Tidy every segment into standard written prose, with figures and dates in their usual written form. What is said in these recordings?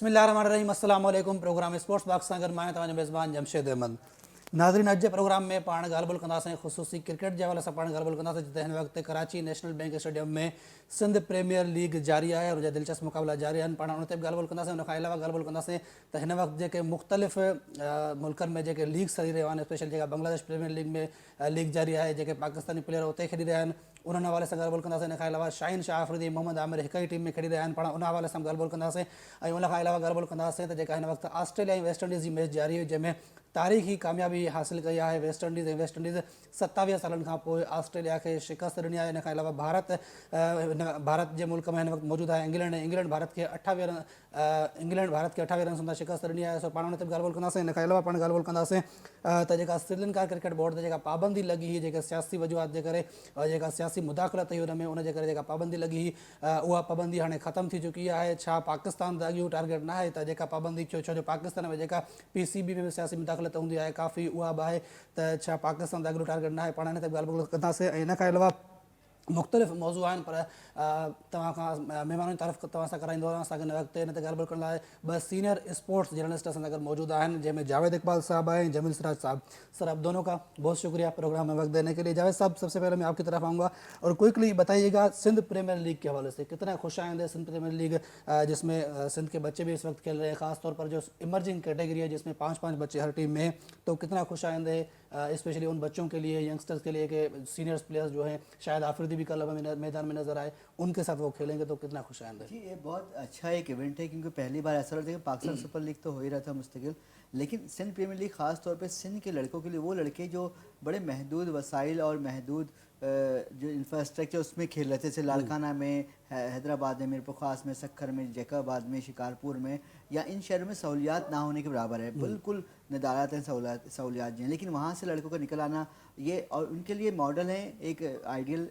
बिस्मिल्लाहिर्रहमानिर्रहीम अस्सलाम वालेकुम। प्रोग्राम स्पोर्ट्स बॉक्स सां गॾु मां तव्हांजो मेज़बान जमशेद अहमद। नाज़रीन, अॼु जे प्रोग्राम में पाण ॻाल्हि ॿोल कंदासीं ख़ुसूसी क्रिकेट जे हवाले सां पाण ॻाल्हि ॿोल कंदासीं, जिते हिन वक़्तु कराची नेशनल बैंक स्टेडियम में सिंध प्रीमियर लीग जारी आहे और उनजा दिलचस्प मुक़ाबला जारी आहिनि। पाण उन ते बि ॻाल्हि ॿोल कंदासीं। उन खां अलावा ॻाल्हि ॿोल कंदासीं त हिन वक़्तु जेके मुख़्तलिफ़ मुल्कनि में जेके लीग्स हली रहिया आहिनि, स्पेशली जेका बांग्लादेश प्रीमियर लीग में लीग जारी आहे, जेके पाकिस्तानी प्लेयर उते खेॾी रहिया आहिनि, उन्हनि हवाले सां ॻाल्हि ॿोल कंदासीं। इन खां अलावा शाहीन शाह अफ़रीदी, मोहम्मद आमिर हिक ई टीम में खेॾी रहिया आहिनि, पाण उन हवाले सां ॻाल्हि ॿोल कंदासीं। ऐं उन खां अलावा ॻाल्हि ॿोल कंदासीं त जेका हिन वक़्तु ऑस्ट्रेलिया ऐं वेस्ट इंडीज़ जी मैच जारी हुई, जंहिंमें तारीख़ी कामयाबी हासिल कई आहे वेस्ट इंडीज़। ऐं वेस्ट इंडीज़ 27 सालनि खां पोइ ऑस्ट्रेलिया खे शिकस्त ॾिनी आहे। इन खां अलावा भारत जे मुल्क में हिन वक़्तु मौजूदु आहे इंग्लैंड। इंग्लैंड भारत खे 28 रन सां शिकस्त ॾिनी आहे। सो पाण उन ते बि ॻाल्हि ॿोल कंदासीं। इन खां अलावा पाण ॻाल्हि ॿोल कंदासीं त जेका श्रीलंका क्रिकेट बोर्ड ते जेका पाबंदी लॻी हुई, जेके सियासी वजूहात जे करे, जेका सियासी मुदाख़लत हुई हुन में, उन जे करे जेका पाबंदी लॻी हुई, उहा पाबंदी हाणे ख़तमु थी चुकी आहे। छा पाकिस्तान त अॻियूं टारगेट न आहे त जेका पाबंदी, छो जो पाकिस्तान में जेका PCB में बि सियासी मुदाख़लत हूंदी आहे काफ़ी, उहा बि आहे त छा पाकिस्तान त अॻिलो टारगेट न आहे। पाण हिन ते ॻाल्हि ॿोल कंदासीं। ऐं हिन खां अलावा मुख़्तलिफ़ मौज़ू आहिनि, पर तव्हां खां महिमाननि जी तरफ़ तव्हां सां कराईंदो आहियां। असांखे हिन वक़्तु हिन ते ॻाल्हि ॿोल करण लाइ ॿ सीनियर स्पोर्ट्स जर्नलिस्ट असां सां गॾु मौजूदु आहिनि, जंहिंमें जावेद इकबाल साहब हैं, जमील सिराज साहब। सर, आप दोनों का बहुत शुक्रिया प्रोग्राम में वक्त देने के लिए। जावेद साहब, सबसे पहले मैं आपकी तरफ आऊँगा और क्विकली बताइएगा सिंध प्रीमियर लीग के हवाले से कितना खुश आइंद है सिंध प्रीमियर लीग, जिसमें सिंध के बच्चे भी इस वक्त खेल रहे हैं, ख़ासतौर पर जो इमर्जिंग कैटेगरी है जिसमें 5-5 बच्चे हर टीम में हैं, तो कितना खुश आइंद है स्पेशली उन बच्चों के लिए, यंगस्टर्स के लिए कि सीनियर्स प्लेयर्स जो हैं, शायद आफरीदी भी कल हमें मैदान में नजर आए, उनके साथ वो खेलेंगे, तो कितना खुश आइंद है? जी, ये बहुत अच्छा एक इवेंट है, क्योंकि पहली बार ऐसा होता है कि पाकिस्तान सुपर लीग तो हो ही रहा था मुस्तकिल, लेकिन सिंध प्रीमियर लीग ख़ास तौर पे सिंध के लड़कों के लिए, वो लड़के जो बड़े महदूद वसाइल और महदूद जो इंफ्रास्ट्रक्चर उसमें खेल रहे थे, जैसे लाड़काना में, हैदराबाद में, मीरपुर खास में, सक्खर में, जैकाबाद में, शिकारपुर में, या इन शहरों में सहूलियात ना होने के बराबर है। बिल्कुल नदारत हैं, सहूलियात जी हैं, लेकिन वहाँ से लड़कों का निकल आना, ये और उनके लिए मॉडल हैं, एक आइडियल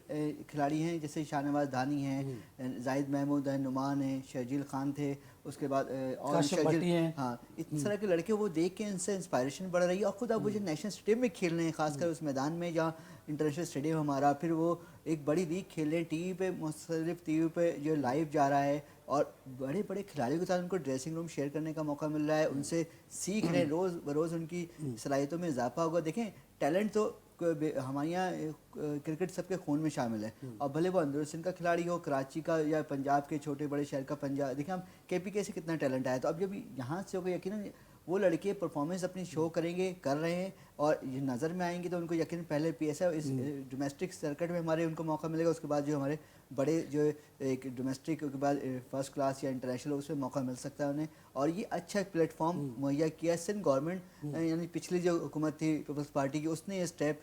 खिलाड़ी हैं, जैसे शाहनवाज धानी हैं, जाहिद महमूद हैं, नुमान हैं, शर्जील खान थे, उसके बाद और शर्जील, हाँ, इस तरह के लड़के वो देख के इनसे इंस्पायरेशन बढ़ रही है। और ख़ुद अब वो जो नेशनल स्टेडियम में खेल रहे हैं, खासकर उस मैदान में जहाँ इंटरनेशनल स्टेडियम हमारा, फिर वो एक बड़ी लीग खेल रहे हैं, टीवी पे, मुख्तलिफ टीवी पे जो लाइव जा रहा है, और बड़े बड़े खिलाड़ियों के साथ उनको ड्रेसिंग रूम शेयर करने का मौका मिल रहा है, उनसे सीख रहे हैं, रोज़ बरोज़ उनकी सलाहियतों में इजाफा होगा। देखें, टैलेंट तो हमारे यहाँ क्रिकेट सबके खून में शामिल है, और भले वो अंदर सिंध का खिलाड़ी हो, कराची का या पंजाब के छोटे बड़े शहर का, पंजाब देखिए हम KPK से कितना टैलेंट आया, तो अब जब यहाँ से होगा, यकीनन वो लड़के परफॉर्मेंस अपनी शो करेंगे, कर रहे हैं, और ये नज़र में आएंगे, तो उनको यकीन पहले PSL इस डोमेस्टिक सर्किट में हमारे उनको मौका मिलेगा, उसके बाद जो हमारे बड़े जो एक डोमेस्टिक के बाद फर्स्ट क्लास या इंटरनेशनल उसमें मौका मिल सकता है उन्हें। और ये अच्छा प्लेटफॉर्म मुहैया किया सिंध गवर्नमेंट, यानी पिछली जो हुकूमत थी पीपल्स पार्टी की, उसने ये स्टेप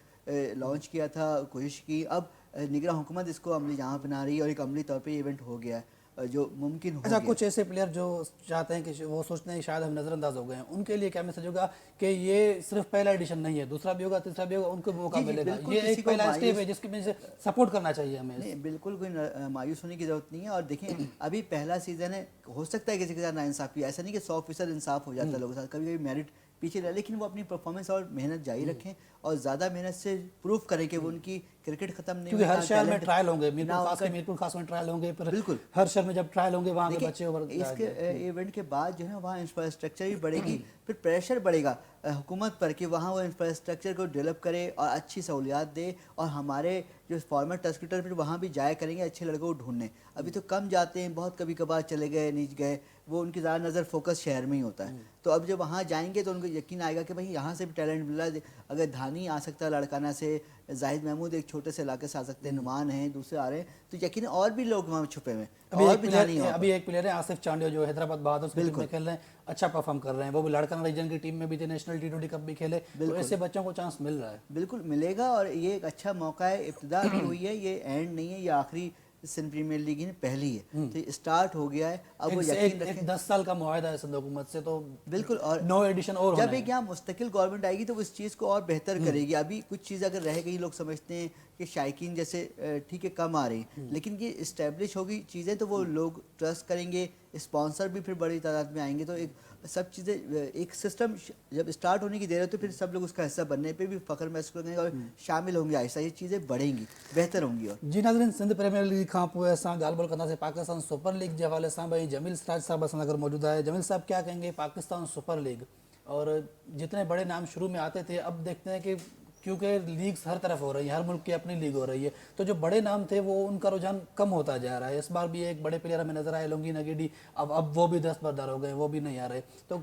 लॉन्च किया था, कोशिश की। अब निगरान हुकूमत इसको अमली जहाँ बना रही है, और एक अमली तौर पे इवेंट हो गया है जो मुमकिन हो गया। कुछ ऐसे प्लेयर जो चाहते हैं कि वो सोचते हैं शायद हम नज़रअंदाज हो गए हैं, उनके लिए क्या मैसेज होगा कि ये सिर्फ पहला एडिशन नहीं है, दूसरा भी होगा, तीसरा भी होगा, उनको मौका मिलेगा, ये एक पहला स्टेप है जिसकी वजह से सपोर्ट करना चाहिए हमें। नहीं, बिल्कुल कोई मायूस होने की ज़रूरत नहीं है। और देखें, अभी पहला सीज़न है, हो सकता है किसी के साथ नाइंसाफ़ी, ऐसा नहीं कि 100% इंसाफ हो जाता है लोगों के साथ, कभी कभी मेरिट पीछे रहे, लेकिन वो अपनी परफॉर्मेंस और मेहनत जारी रखें, और ज़्यादा मेहनत से प्रूफ करें कि वो उनकी क्रिकेट ख़त्म नहीं क्योंकि हर शहर में ट्रायल होंगे, मीरपुर खास में ट्रायल होंगे, बिल्कुल हर शहर में जब ट्रायल होंगे वहाँ के बच्चे इसके इवेंट के बाद जो है वहाँ इंफ्रास्ट्रक्चर भी बढ़ेगी, फिर प्रेशर बढ़ेगा हुकूमत पर कि वहाँ वो इंफ्रास्ट्रक्चर को डेवलप करे और अच्छी सहूलियात दे, और हमारे जो फॉर्मर टस्क्यूटर फिर वहाँ भी जाया करेंगे अच्छे लड़कों को ढूंढने। अभी तो कम जाते हैं, बहुत कभी कभार चले गए, नीच गए, वो उनकी ज़्यादा नज़र फोकस शहर में ही होता है। तो अब जब वहाँ जाएंगे तो उनको यकीन आएगा कि भाई यहाँ से भी टैलेंट मिल रहा है। अगर धानी आ सकता है लड़काना से, जाहिद महमूद एक छोटे से इलाके से आ सकते हैं, नुमान हैं, दूसरे आ रहे हैं, तो यकीन और भी लोग वहाँ छुपे हुए हैं। अभी एक प्लेयर है आसिफ चांडिया जो हैदराबाद बहादुर की टीम में खेल रहे हैं, अच्छा परफॉर्म कर रहे हैं, वो भी लड़काना रीजन की टीम में भी थे, नेशनल T20 कप भी खेले, तो ऐसे बच्चों को चांस मिल रहा है। बिल्कुल मिलेगा, और ये एक अच्छा मौका है, इब्तिदा भी हुई है, ये एंड नहीं है, ये आखिरी सिंध प्रीमियर लीग पहली है, तो स्टार्ट हो गया है। अब वो यकीन रखें, 10 साल का मुआहदा है सिंध हुकूमत से, तो बिल्कुल, और 9 एडिशन और जब एक यहाँ मुस्तकिल गवर्नमेंट आएगी तो वो इस चीज़ को और बेहतर करेगी। अभी कुछ चीज़ अगर रह गई, लोग समझते हैं कि शायकीन जैसे ठीक है कम आ रही, लेकिन ये इस्टेब्लिश होगी चीज़ें, तो वो लोग ट्रस्ट करेंगे, स्पॉन्सर भी फिर बड़ी तादाद में आएंगे, तो एक सब चीज़ें एक सिस्टम जब स्टार्ट होने की देर है तो फिर सब लोग उसका हिस्सा बनने पे भी फ़ख्र महसूस करेंगे और शामिल होंगे, आहिस्ता ये चीज़ें बढ़ेंगी, बेहतर होंगी। और जी नाज़रीन, सिंध प्रीमियर लीग खां पोइ असां ॻाल्हि ॿोल कंदासीं पाकिस्तान सुपर लीग जे हवाले सां। भई जमील सिराज साहब असां सां गॾु मौजूद है। जमील साहब, क्या कहेंगे पाकिस्तान सुपर लीग? और जितने बड़े नाम शुरू में आते थे, अब देखते हैं कि क्योंकि लीग्स हर तरफ हो रही है, हर मुल्क की अपनी लीग हो रही है, तो जो बड़े नाम थे वो उनका रुझान कम होता जा रहा है। इस बार भी एक बड़े प्लेयर हमें नजर आए, लोंगी नगीडी, अब वो भी दस्तबरदार हो गए, वो भी नहीं आ रहे। तो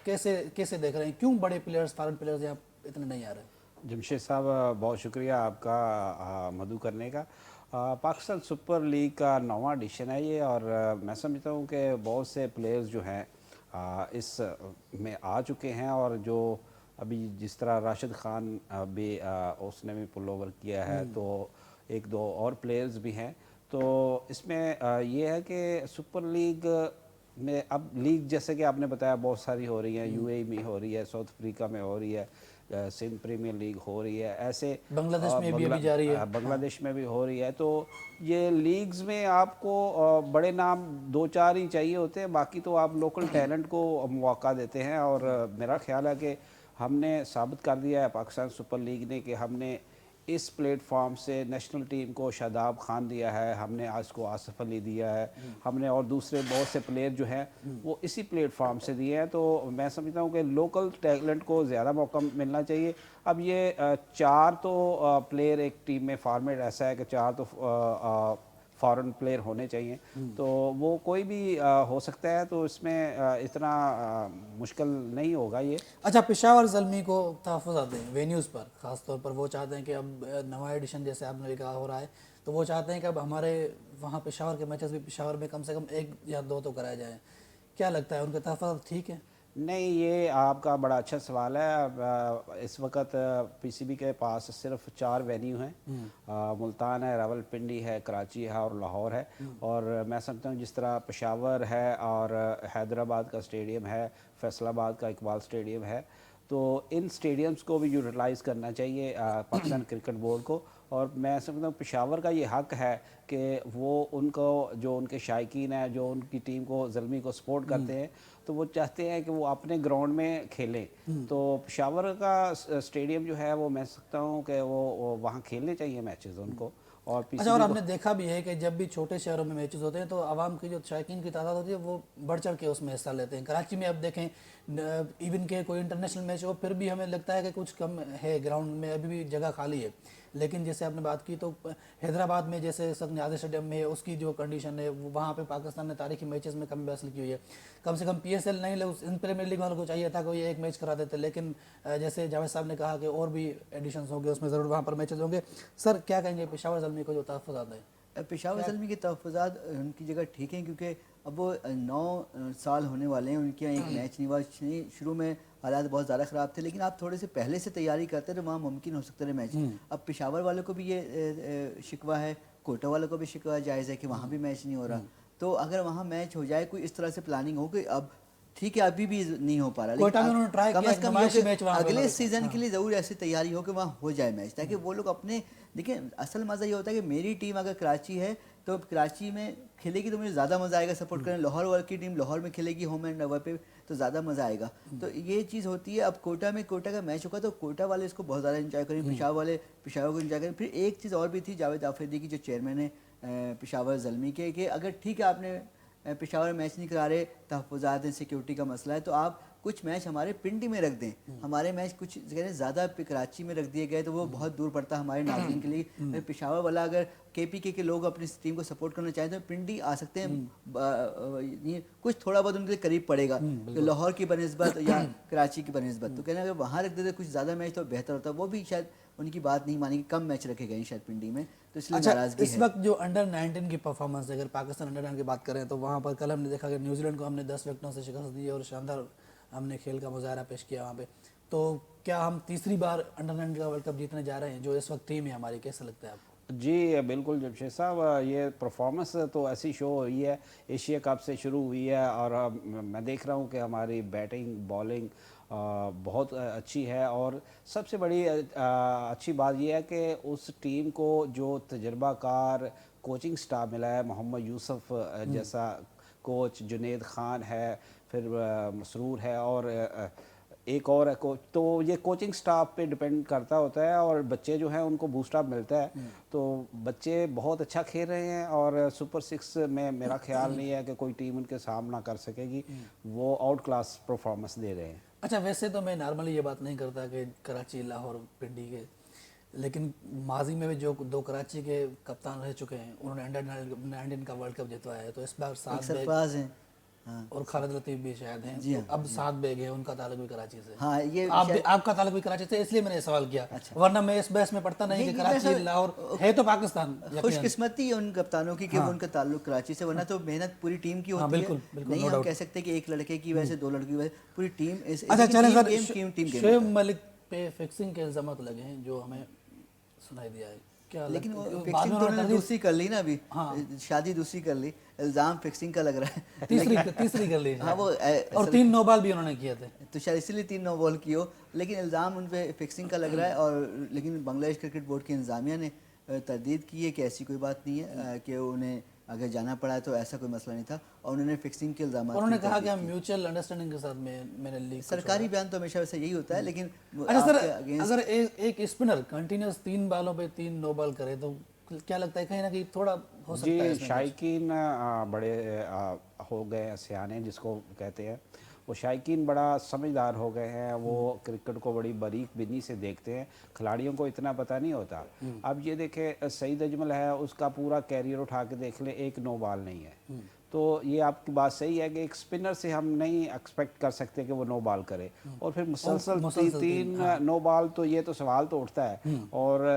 कैसे कैसे देख रहे हैं, क्यों बड़े प्लेयर्स फॉरेन प्लेयर्स यहाँ इतने नहीं आ रहे? जमशेद साहब, बहुत शुक्रिया आपका मधु करने का। पाकिस्तान सुपर लीग का 9वां एडिशन है ये, और मैं समझता हूँ कि बहुत से प्लेयर्स जो हैं इस में आ चुके हैं, और जो अभी जिस तरह राशिद खान भी उसने भी पुल ओवर किया है, तो एक दो और प्लेयर्स भी हैं। तो इसमें ये है कि सुपर लीग में अब लीग जैसे कि आपने बताया बहुत सारी हो रही है, यूएई में हो रही है, साउथ अफ्रीका में हो रही है, सिंध प्रीमियर लीग हो रही है, ऐसे बांग्लादेश में भी अभी जारी है। बांग्लादेश में भी हो रही है। तो ये लीग्स में आपको बड़े नाम 2-4 ही चाहिए होते हैं, बाकी तो आप लोकल टैलेंट को मौका देते हैं। और मेरा ख्याल है कि हमने साबित कर दिया है पाकिस्तान सुपर लीग ने कि हमने इस प्लेटफॉर्म से नेशनल टीम को शादाब खान दिया है, हमने आज को आसिफ अली दिया है, हमने और दूसरे बहुत से प्लेयर जो हैं वो इसी प्लेटफॉर्म से दिए हैं। तो मैं समझता हूँ कि लोकल टैलेंट को ज़्यादा मौका मिलना चाहिए। अब ये 4 तो प्लेयर एक टीम में फॉर्मेट ऐसा है कि 4 तो फॉरेन प्लेयर होने चाहिए, तो वो कोई भी हो सकता है, तो इसमें इतना मुश्किल नहीं होगा ये। अच्छा, पेशावर ज़ल्मी को तहफ़्फ़ुज़ात दें वेन्यूज़ पर, ख़ास तौर पर वो चाहते हैं कि अब नवा एडिशन जैसे आपने भी कहा हो रहा है, तो वो चाहते हैं कि अब हमारे वहाँ पेशावर के मैचेस भी पेशावर में कम से कम 1 या 2 तो कराए जाएँ। क्या लगता है, उनके तहफ़्फ़ुज़ात ठीक है? नहीं, ये आपका बड़ा अच्छा सवाल है। इस वक्त पीसीबी के पास सिर्फ 4 वेन्यू हैं। मुल्तान है, रावलपिंडी है, कराची है और लाहौर है। और मैं समझता हूँ जिस तरह पेशावर है और हैदराबाद का स्टेडियम है, फैसलाबाद का इकबाल स्टेडियम है, तो इन स्टेडियम्स को भी यूटिलाइज़ करना चाहिए पाकिस्तान क्रिकेट बोर्ड को। और मैं समझता हूँ पेशावर का ये हक़ है कि वो उनको जो उनके शायकीन हैं, जो उनकी टीम को ज़ल्मी को सपोर्ट करते हैं, तो वो चाहते हैं कि वो अपने ग्राउंड में खेलें। तो पेशावर का स्टेडियम जो है वो मैं सकता हूँ कि वो वहाँ खेलने चाहिए मैचेस उनको। और अच्छा, और हमने देखा भी है कि जब भी छोटे शहरों में मैचेस होते हैं तो आवाम की जो शायकीन की तादाद होती है वो बढ़ चढ़ के उसमें हिस्सा लेते हैं। कराची में अब देखें, इवन के कोई इंटरनेशनल मैच हो फिर भी हमें लगता है कि कुछ कम है, ग्राउंड में अभी भी जगह खाली है। लेकिन जैसे आपने बात की तो हैदराबाद में जैसे सर नियाज़ स्टेडियम में उसकी जो कंडीशन है, वहाँ पे पाकिस्तान ने तारीखी मैचेस में कमी हासिल की हुई है। कम से कम PSL नहीं, इन प्रीमियर लीग वालों को चाहिए था कोई एक मैच करा देते, लेकिन जैसे जावेद साहब ने कहा कि और भी एडिशंस होंगे, उसमें ज़रूर वहाँ पर मैचेस होंगे। सर क्या कहेंगे पेशावर ज़ल्मी को जो तहफ़्फ़ुज़ात है? पेशावर ज़ल्मी के तहफ़्फ़ुज़ात उनकी जगह ठीक हैं, क्योंकि अब वो 9 साल होने वाले हैं, उनके यहाँ एक मैच नहीं हुआ। शुरू में हालात बहुत ज़्यादा ख़राब थे, लेकिन आप थोड़े से पहले से तैयारी करते तो वहाँ मुमकिन हो सकते थे मैच। अब पेशावर वालों को भी ये शिकवा है, कोटा वालों को भी शिकवा जायज़ है कि वहाँ भी मैच नहीं हो रहा। तो अगर वहाँ मैच हो जाए, कोई इस तरह से प्लानिंग हो कि अब ठीक है अभी भी नहीं हो पा रहा, कोयटा में उन्होंने ट्राई कम किया से कम नुमाइशी ये मैच कि वहाँ पे अगले होगा। सीज़न के लिए ज़रूर ऐसी तैयारी हो कि वहाँ हो जाए मैच, ताकि वो लोग अपने देखिए। असल मज़ा ये होता है कि मेरी टीम अगर कराची है तो कराची में खेलेगी तो मुझे ज़्यादा मज़ा आएगा सपोर्ट करने। लाहौर वाली की टीम लाहौर में खेलेगी होम एंड अवे पे, तो ज़्यादा मज़ा आएगा। तो ये चीज़ होती है। अब कोटा का मैच होगा तो कोटा वाले इसको बहुत ज़्यादा इंजॉय करेंगे, पेशावर वाले पेशावर को इंजॉय करेंगे। फिर एक चीज़ और भी थी जावेद आफरीदी की, जो चेयरमैन है पेशावर ज़ल्मी के, कि अगर ठीक है आपने पेशावर मैच नहीं करा रहे, तहफ़्फ़ुज़ात हैं, सिक्योरिटी का मसला है, तो आप कुछ मैच हमारे पिंडी में रख दें। हमारे मैच कुछ जगह ज़्यादा कराची में रख दिए गए तो वो बहुत दूर पड़ता है हमारे नाज़रीन के लिए। पेशावर वाला अगर KPK के लोग अपनी टीम को सपोर्ट करना चाहें तो पिंडी आ सकते हैं। ये कुछ थोड़ा बहुत उनके लिए करीब पड़ेगा लाहौर की बनिस्बत या कराची की बनिस्बत। तो कहना अगर वहाँ रख देते कुछ ज़्यादा मैच तो बेहतर होता। वो भी शायद उनकी बात नहीं मानेगी, कम मैच रखे गए शायद पिंडी में, तो इसलिए नाराज़गी इस वक्त जो अंडर 19 की परफॉर्मेंस है, अगर पाकिस्तान अंडर 19 की बात करें तो वहाँ पर कल हमने देखा कि न्यूजीलैंड को हमने 10 विकेटों से शिकस्त दी और शानदार हमने खेल का मुजाहरा पेश किया वहाँ पे। तो क्या हम तीसरी बार अंडर 19 का वर्ल्ड कप जीतने जा रहे हैं, जो इस वक्त टीम है हमारी? कैसा लगता है आपको? जी बिल्कुल जमशेद साहब, ये परफॉर्मेंस तो ऐसी शो हुई है, एशिया कप से शुरू हुई है, और मैं देख रहा हूँ कि हमारी बैटिंग बॉलिंग बहुत अच्छी है। और सबसे बड़ी अच्छी बात यह है कि उस टीम को जो तजर्बाकार कोचिंग स्टाफ मिला है, मोहम्मद यूसुफ जैसा कोच जुनेद खान है, फिर मसरूर है और एक और है कोच। तो ये कोचिंग स्टाफ पे डिपेंड करता होता है और बच्चे जो हैं उनको बूस्ट अप मिलता है। तो बच्चे बहुत अच्छा खेल रहे हैं और सुपर 6 में मेरा ख्याल नहीं है कि कोई टीम उनके सामना कर सकेगी, वो आउट क्लास परफॉर्मेंस दे रहे हैं। अच्छा, वैसे तो मैं नॉर्मली ये बात नहीं करता कि कराची, लाहौर, पिंडी के, लेकिन माजी में भी जो 2 कराची के कप्तान रह चुके हैं उन्होंने अंडर-19 का वर्ल्ड कप जितवाया है। तो इस बार एक सात सरफराज हैं, हाँ और खालिद लतीफ़ भी शायद हैं। जी तो हाँ, अब 7 बेग है, उनका ताल्लुक भी कराची से। हाँ ये आपका ताल्लुक भी कराची से, इसलिए मैंने ये सवाल किया। वरना मैं इस बहस में पढ़ता नहीं कि कराची, लाहौर है तो पाकिस्तान। खुशकिस्मती है उन कप्तानों की कि वो उनका ताल्लुक कराची से, वरना तो मेहनत पूरी टीम की होती है। नहीं हम कह सकते कि एक लड़के की वजह से 2 लड़के की वजह, पूरी टीम। अच्छा चलें सर, टीम शोएब मलिक पे फिक्सिंग के इल्जाम लगे हैं जो हमें सुनाई दिया है, क्या लेकिन वो बाद फिक्सिंग में तो उन्होंने उन्होंने दूसरी कर ली ना अभी, हाँ। शादी दूसरी कर ली, इल्जाम फिक्सिंग का लग रहा है। तीसरी कर ली हाँ वो और 3 नो बॉल भी उन्होंने किए थे। तो शायद इसीलिए 3 नो बॉल की हो, लेकिन इल्ज़ाम उन पे फिक्सिंग का लग रहा है। और लेकिन बांग्लादेश क्रिकेट बोर्ड की इंतजामिया ने तरदीद की है कि ऐसी कोई बात नहीं है, कि उन्हें अगर जाना पड़ा है तो ऐसा कोई मसला नहीं था, और उन्होंने फिक्सिंग के इल्ज़ाम। उन्होंने कहा कि हम म्यूचुअल अंडरस्टैंडिंग के साथ मैंने लीग। सरकारी बयान तो हमेशा वैसे यही होता है, लेकिन अच्छा सर, अगर एक स्पिनर कंटिन्यूस 3 बॉलों पे 3 नो बॉल करे तो क्या लगता है कहीं ना कहीं थोड़ा हो सकता है जी, शायकीन बड़े हो गए सियाने जिसको कहते हैं, वो शायकीन बड़ा समझदार हो गए हैं, वो क्रिकेट को बड़ी बारीक बिनी से देखते हैं, खिलाड़ियों को इतना पता नहीं होता। अब ये देखें, सईद अजमल है, उसका पूरा कैरियर उठा के देख ले, एक नो बॉल नहीं है। तो ये आपकी बात सही है कि एक स्पिनर से हम नहीं एक्सपेक्ट कर सकते कि वो नो बॉल करे, और फिर मुसलसल तीन नो बॉल, तो ये तो सवाल तो उठता है। और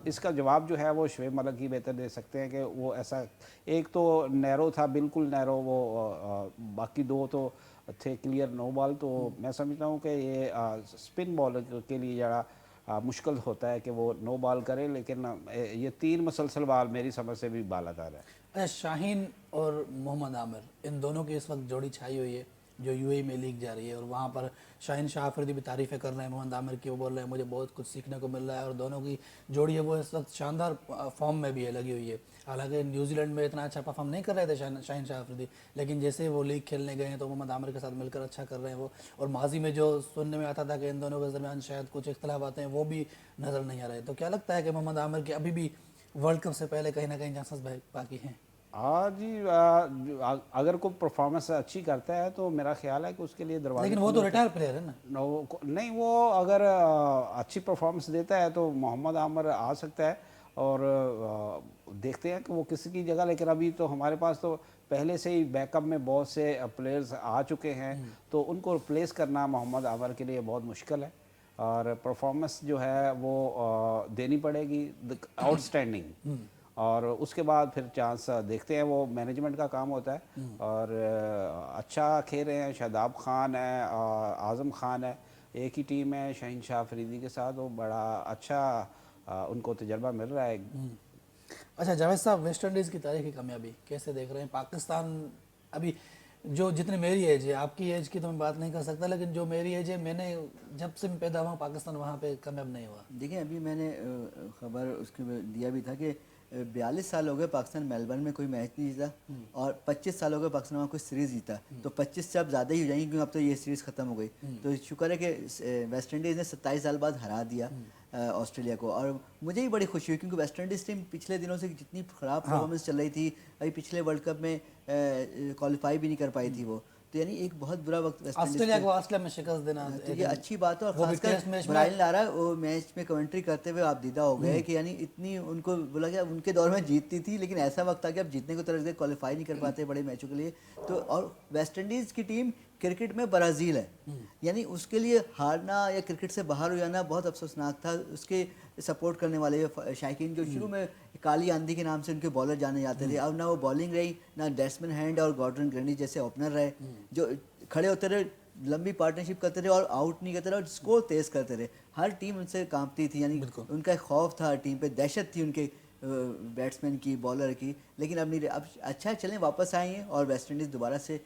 इसका जवाब जो है वो शोएब मलिक ही बेहतर दे सकते हैं कि वो ऐसा, एक तो नैरो था, बिल्कुल नैरो, वो बाकी 2 तो थे क्लियर नो बॉल। तो मैं समझता हूँ कि ये स्पिन बॉलर के लिए ज़रा मुश्किल होता है कि वो नो बॉल करे, लेकिन ये 3 मुसलसल बॉल मेरी समझ से भी बालादार है। अच्छा, शाहीन और मोहम्मद आमिर, इन दोनों की इस वक्त जोड़ी छाई हुई है जो यूएई में लीग जा रही है, और वहाँ पर शाहीन शाह अफरीदी भी तारीफ़ें कर रहे हैं मोहम्मद आमिर की, वो बोल रहे हैं मुझे बहुत कुछ सीखने को मिल रहा है, और दोनों की जोड़ी है वो इस वक्त शानदार फॉर्म में भी है, लगी हुई है। हालांकि न्यूजीलैंड में इतना अच्छा परफॉर्म नहीं कर रहे थे शाहीन शाह अफरीदी, लेकिन जैसे वो लीग खेलने गए हैं तो मोहम्मद आमिर के साथ मिलकर अच्छा कर रहे हैं वो। और माजी में जो सुनने में आता था कि इन दोनों के दरमियान शायद कुछ इख्तलाफ आते हैं, वो भी नज़र नहीं आ रहे। तो क्या लगता है कि मोहम्मद आमिर के अभी भी वर्ल्ड कप से पहले कहीं ना कहीं चांसेस बाकी हैं? हाँ जी, अगर कोई परफॉर्मेंस अच्छी करता है तो मेरा ख्याल है कि उसके लिए दरवाजे, लेकिन वो तो रिटायर प्लेयर है ना। नहीं, वो अगर अच्छी परफॉर्मेंस देता है तो मोहम्मद आमिर आ सकता है, और देखते हैं कि वो किसी की जगह। लेकिन अभी तो हमारे पास तो पहले से ही बैकअप में बहुत से प्लेयर्स आ चुके हैं, तो उनको रिप्लेस करना मोहम्मद आमिर के लिए बहुत मुश्किल है, और परफॉर्मेंस जो है वो देनी पड़ेगी आउटस्टैंडिंग, और उसके बाद फिर चांस देखते हैं, वो मैनेजमेंट का काम होता है। और अच्छा खेल रहे हैं, शादाब खान है, आज़म खान है, एक ही टीम है शाहीन शाह अफरीदी के साथ, वो बड़ा अच्छा उनको तजर्बा मिल रहा है। अच्छा जावेद साहब, वेस्ट इंडीज़ की तारीखी कामयाबी कैसे देख रहे हैं? पाकिस्तान अभी जो, जितनी मेरी एज है, आपकी एज की तो मैं बात नहीं कर सकता, लेकिन जो मेरी एज है, मैंने जब से मैं पैदा हुआ पाकिस्तान वहाँ पे कामयाब नहीं हुआ। देखिए अभी मैंने खबर उसके दिया भी था कि 42 साल हो गए पाकिस्तान मेलबर्न में कोई मैच नहीं जीता, और 25 साल हो गए पाकिस्तान वहाँ कोई सीरीज़ जीता। तो 25 से अब ज़्यादा ही हो जाएंगी, क्योंकि अब तो ये सीरीज़ ख़त्म हो गई। तो शुक्र है कि वेस्ट इंडीज़ ने 27 साल बाद हरा दिया ऑस्ट्रेलिया को, और मुझे भी बड़ी खुशी हुई, क्योंकि वेस्ट इंडीज़ टीम पिछले दिनों से जितनी ख़राब परफॉर्मेंस चल रही थी, अभी पिछले वर्ल्ड कप में क्वालिफाई भी नहीं कर पाई थी वो, तो यानी एक बहुत बुरा वक्त वेस्ट इंडीज ऑस्ट्रेलिया को ऑस्ट्रेलिया में शिकस्त देना, तो ये अच्छी बात है। और खासकर ब्रायन लारा वो मैच में कमेंट्री करते हुए आप दीदा हो गए कि यानी इतनी उनको बोला गया, उनके दौर में जीतती थी, लेकिन ऐसा वक्त आ गया अब जीतने को तरफ क्वालिफाई नहीं कर पाते बड़े मैचों के लिए। तो और वेस्ट इंडीज़ की टीम क्रिकेट में ब्राज़ील है, यानी उसके लिए हारना या क्रिकेट से बाहर हो जाना बहुत अफसोसनाक था। उसके सपोर्ट करने वाले शायकीन जो शुरू में काली आंधी के नाम से उनके बॉलर जाने जाते थे, अब ना वो बॉलिंग रही, ना डेस्मन हैंड और गॉर्डन ग्रैंडी जैसे ओपनर रहे जो खड़े होते रहे, लंबी पार्टनरशिप करते रहे और आउट नहीं करते रहे और स्कोर तेज़ करते रहे। हर टीम उनसे कांपती थी, यानी उनका खौफ था हर टीम पे, दहशत थी उनके बैट्समैन की, बॉलर की। लेकिन अब नहीं, अब अच्छा चलें, वापस आए हैं और वेस्ट इंडीज़ दोबारा से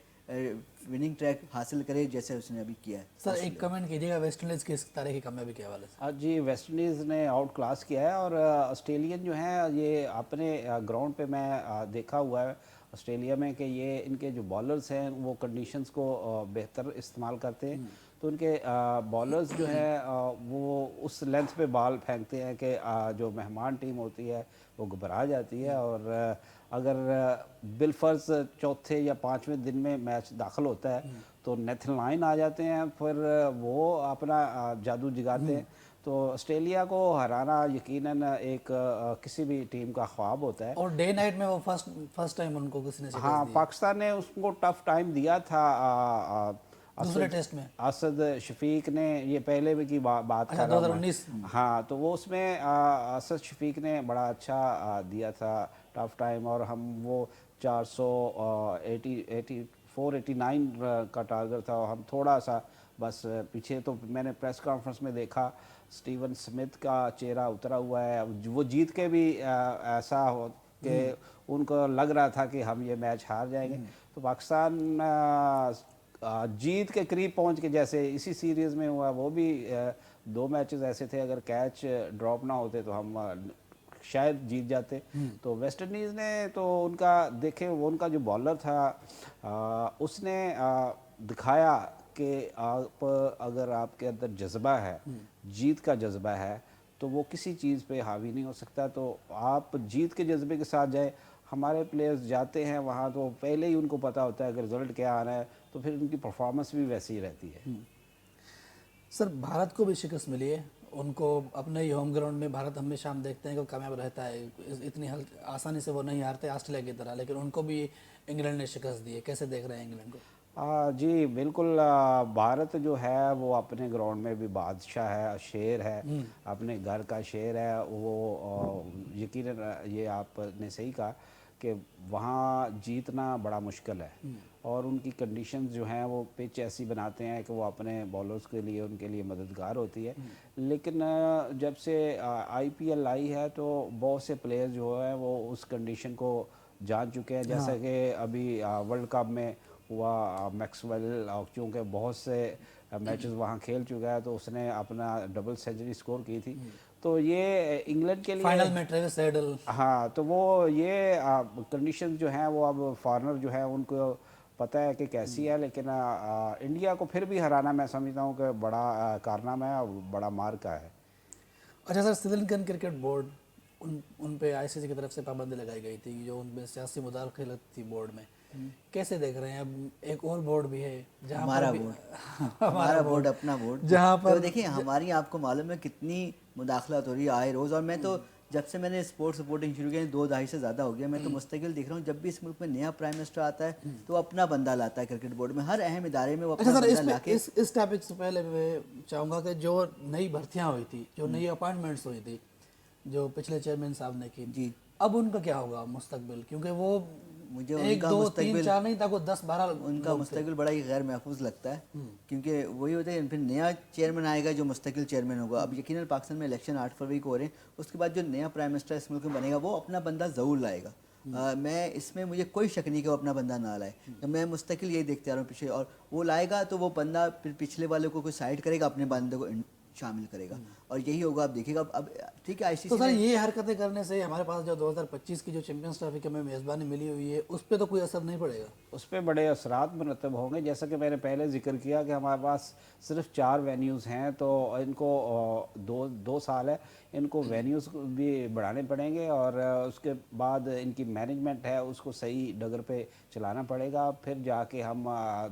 विनिंग ट्रैक हासिल करे जैसे उसने अभी किया है। सर एक कमेंट कीजिएगा वेस्ट इंडीज़ की इस तारीखी कामयाबी के हवाले से। जी, वेस्ट इंडीज़ ने आउट क्लास किया है, और ऑस्ट्रेलियन जो हैं ये अपने ग्राउंड पे मैं देखा हुआ है, ऑस्ट्रेलिया में कि ये इनके जो बॉलर्स हैं वो कंडीशंस को बेहतर इस्तेमाल करते हैं, तो उनके बॉलर्स जो है वो उस लेंथ पे बॉल फेंकते हैं कि जो मेहमान टीम होती है वो घबरा जाती है, और अगर बिलफर्ज चौथे या पाँचवें दिन में मैच दाखिल होता है तो नेथन लाइन आ जाते हैं, फिर वो अपना जादू जगाते हैं। तो ऑस्ट्रेलिया को हराना यकीनन एक किसी भी टीम का ख्वाब होता है। और डे नाइट में वो फर्स्ट टाइम उनको किसी ने शिकस्त हाँ, दी पाकिस्तान ने उसको टफ टाइम दिया था। दूसरे टेस्ट में। असद शफीक ने, ये पहले भी की बात अच्छा, कर रहा हूं मैं। 2019। हाँ, तो वो उसमें असद शफीक ने बड़ा अच्छा दिया था टफ टाइम, और हम वो 489 का टारगेट था, हम थोड़ा सा बस पीछे। तो मैंने प्रेस कॉन्फ्रेंस में देखा स्टीवन स्मिथ का चेहरा उतरा हुआ है, वो जीत के भी ऐसा हो कि उनको लग रहा था कि हम ये मैच हार जाएंगे। तो पाकिस्तान जीत के करीब पहुंच के, जैसे इसी सीरीज़ में हुआ, वो भी 2 मैचेस ऐसे थे, अगर कैच ड्रॉप ना होते तो हम शायद जीत जाते। तो वेस्ट इंडीज़ ने तो उनका देखे, वो उनका जो बॉलर था उसने दिखाया कि आप अगर आपके अंदर जज्बा है, जीत का जज्बा है, तो वो किसी चीज़ पे हावी नहीं हो सकता। तो आप जीत के जज्बे के साथ जाए। हमारे प्लेयर्स जाते हैं वहाँ तो पहले ही उनको पता होता है कि रिज़ल्ट क्या आना है, तो फिर उनकी परफॉर्मेंस भी वैसी ही रहती है। सर, भारत को भी शिकस्त मिली है, उनको अपने ही होम ग्राउंड में भारत हमेशा हम देखते हैं कि कामयाब रहता है, इतनी आसानी से वो नहीं हारते ऑस्ट्रेलिया की तरह, लेकिन उनको भी इंग्लैंड ने शिकस्त दी है। कैसे देख रहे हैं इंग्लैंड को? जी बिल्कुल। भारत जो है वो अपने ग्राउंड में भी बादशाह है, शेर है, अपने घर का शेर है वो। यकीनन ये आपने सही कहा कि वहाँ जीतना बड़ा मुश्किल है, और उनकी कंडीशंस जो हैं वो पिच ऐसी बनाते हैं कि वो अपने बॉलर्स के लिए, उनके लिए मददगार होती है। लेकिन जब से IPL आई है तो बहुत से प्लेयर्स जो हैं वो उस कंडीशन को जान चुके हैं। जैसा कि अभी वर्ल्ड कप में हुआ, मैक्सवेल चूँकि बहुत से मैचेस वहाँ खेल चुका है, तो उसने अपना डबल सेंचुरी स्कोर की थी। तो ये इंग्लैंड के लिए फाइनल में ट्रेविस हेडल। हाँ, तो वो ये कंडीशन जो हैं वो अब फॉरनर जो है उनको पता है कि कैसी है। लेकिन इंडिया को फिर भी हराना मैं समझता हूँ कि बड़ा कारनामा है और बड़ा मार का है। अच्छा सर, श्रीलंकन क्रिकेट बोर्ड, उन पे ICC की तरफ से पाबंदी लगाई गई थी, जो उनमें सियासी मुदाखलत थी बोर्ड में। कैसे देख रहे हैं? अब एक और बोर्ड भी है जहाँ हमारा पर बोर्ड हमारा बोर्ड अपना बोर्ड जहाँ पर तो देखिए, हमारी आपको मालूम है कितनी मुदाखलत हो रही है आए रोज़। और मैं तो जब से मैंने स्पोर्ट्स रिपोर्टिंग शुरू की 2 दहाई से ज़्यादा हो गया, मैं तो मुस्तकिल देख रहा हूँ जब भी इस मुल्क में नया प्राइम मिनिस्टर आता है तो अपना बंदा लाता है क्रिकेट बोर्ड में, हर अहम इदारे में वो अच्छा अपना सर, बंदा लाके। इस टॉपिक से पहले मैं चाहूँगा कि जो नई भर्तियाँ हुई थी, जो नई अपॉइंटमेंट्स हुई थी, जो पिछले चेयरमैन साहब ने की जी, अब उनका क्या होगा मुस्तकबिल? क्योंकि वो मुझे 1 उनका 2 3 मुस्तकबिल 4 नहीं था, वो 10 12 उनका मुस्तकिल बड़ा ही गैर महफूज लगता है, क्योंकि वही होता है फिर नया चेयरमैन आएगा जो मुस्तकिल चेयरमैन होगा। अब यकीनन पाकिस्तान में इलेक्शन 8 फरवरी को हो रहे हैं, उसके बाद जो नया प्राइम मिनिस्टर इस मुल्क में बनेगा वो अपना बंदा ज़रूर लाएगा। मैं इसमें मुझे कोई शक नहीं कि वो अपना बंदा ना लाए, तो मैं मुस्तकिल यही देखते आ रहा हूँ पीछे। और वो लाएगा तो वो बंदा फिर पिछले वाले को कोई साइड करेगा, अपने बंदे को शामिल करेगा, और यही होगा। आप देखिएगा अब ठीक है तो ICC सर ने ये हरकतें करने से हमारे पास जो 2025 की जो चैंपियंस ट्रॉफी की हमें मेज़बानी मिली हुई है उस पर तो कोई असर नहीं पड़ेगा? उस पर बड़े असरात मुरतब होंगे। जैसा कि मैंने पहले जिक्र किया कि हमारे पास सिर्फ 4 वेन्यूज़ हैं, तो इनको 2 साल है, इनको वेन्यूज़ भी बढ़ाने पड़ेंगे, और उसके बाद इनकी मैनेजमेंट है उसको सही डगर पे चलाना पड़ेगा, फिर जाके हम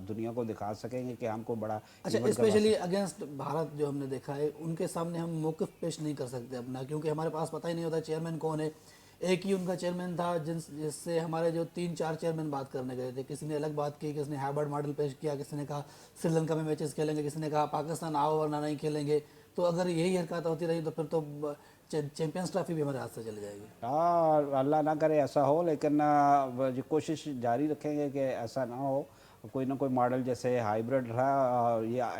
दुनिया को दिखा सकेंगे कि हमको बड़ा अच्छा, event करवा स्पेशली अगेंस्ट भारत जो हमने देखा है, उनके सामने हम मौक़िफ़ पेश नहीं कर सकते अपना, क्योंकि हमारे पास पता ही नहीं होता चेयरमैन कौन है। एक ही उनका चेयरमैन था जिससे हमारे जो 3 4 चेयरमैन बात करने गए थे। किसी ने अलग बात की, किसी ने हाइब्रिड मॉडल पेश किया, किसी ने कहा श्रीलंका में मैचेस खेलेंगे, किसी ने कहा पाकिस्तान आओ वरना नहीं खेलेंगे। तो अगर यही हरकत होती रही तो फिर तो चैंपियंस ट्रॉफी भी हमारे हाथ से चली जाएगी। हाँ, अल्लाह ना करे ऐसा हो, लेकिन जो कोशिश जारी रखेंगे कि ऐसा ना हो। कोई ना कोई मॉडल जैसे हाइब्रिड रहा, या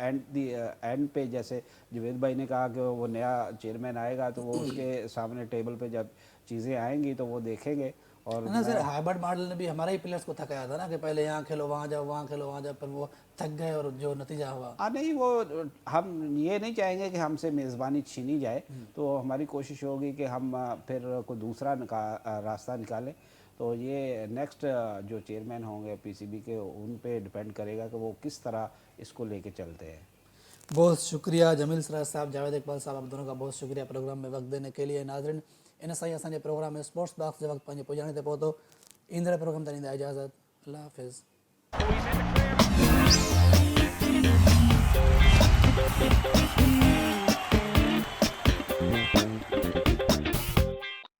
एंड पे जैसे जुवेद भाई ने कहा कि वो नया चेयरमैन आएगा तो वो उसके सामने टेबल पे जब चीज़ें आएंगी तो वो देखेंगे। और है ना सर, हाइब्रिड मॉडल ने भी हमारे ही प्लेयर्स को थकाया था ना, कि पहले यहाँ खेलो वहाँ जाओ, वहाँ खेलो वहाँ जाओ, पर वो थक गए और जो नतीजा हुआ। नहीं, वो हम ये नहीं चाहेंगे कि हमसे मेज़बानी छीनी जाए, तो हमारी कोशिश होगी कि हम फिर कोई दूसरा रास्ता निकालें। تو یہ نیکسٹ جو چیئرمین ہوں گے پی سی بی کے ان پہ ڈپینڈ کرے گا کہ وہ کس طرح اس کو لے کے چلتے ہیں. بہت شکریہ جمیل سراج صاحب، جاوید اقبال صاحب، آپ دونوں کا بہت شکریہ پروگرام میں وقت دینے کے لیے. ناظرین ان سائیں اساں پروگرام میں اسپورٹس باکس جو وقت پنجے پہنچانے تے پہتو. ایندڑ پروگرام تانی اجازت. اللہ حافظ.